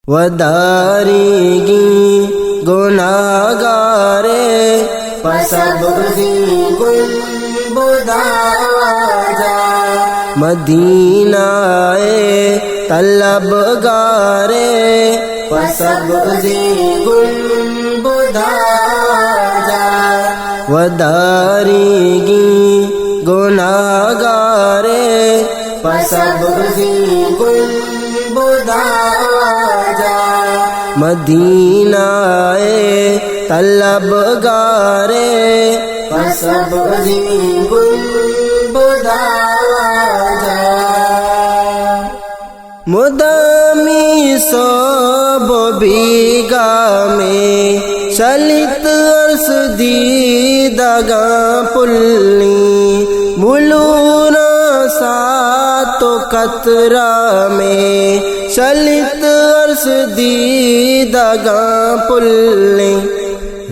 وداریگی گناہگارے پسبزی گنبدہ جا مدینہ طلبگارے پسبزی گنبدہ جا وداریگی گناہگارے پسبزی گنبدہ جا مدینہ طلبگارے پسبزی گنبدہ جا مدامی صوب بیگا میں چلت عرص دیدگاں پلنی ملونا سات قطرہ میں چلت عرص دیدگاں پلنی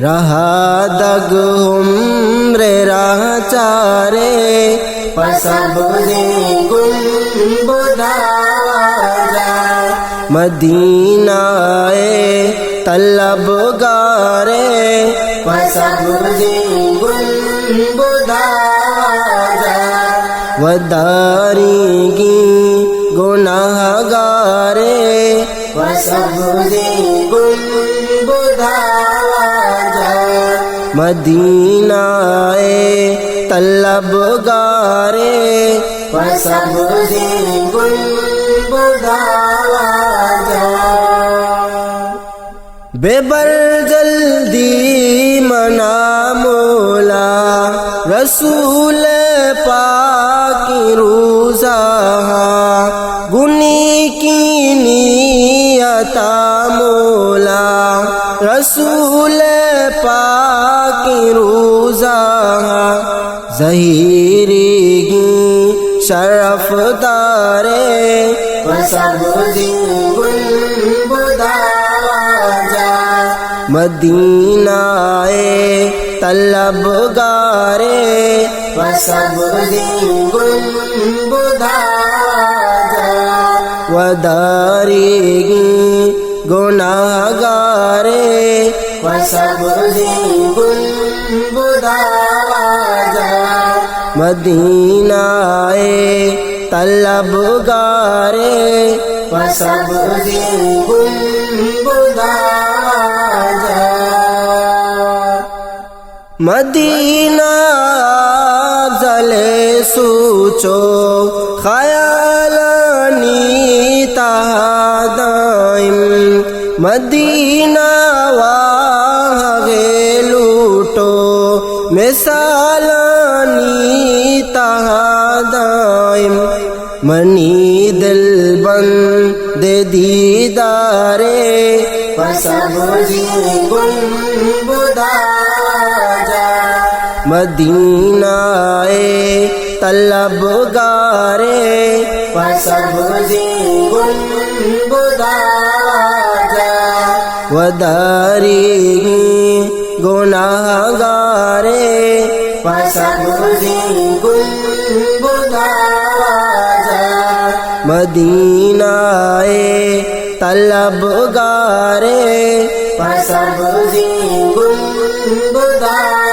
رہا دگ عمر راہ چارے پسبزی گنبدہ جا مدینہ طلبگارے پسبزی گنبدہ جا وداریگی گناہگارے پسبزی گنبدہ جا مدینہ طلبگارے پسبزی گنبدہ جا بے بر جلدی منا مولا رسول پاک روزہ گنی کی نیتا مولا رسول پاک روزہ ظہیریگی شرف دارے پسبزی گنبدہ جا مدینہ طلبگارے پسبزی گنبدہ جا وداریگی گناہگارے پسبزی گنبدہ جا مدینہ طلبگارے پسبزی گنبدہ جا مدینہ افضل سوچو خیالانی تہا دائم مدینہ واہ لوٹو مثالانی تہا دائم منی دل بند دیدارے پسبزی گنبدہ جا مدینہ طلبگارے پسبزی گنبدہ جا وداریگی گناہگارے پسبزی گنبدہ جا مدینہ طلبگارے پسبزی گنبدہ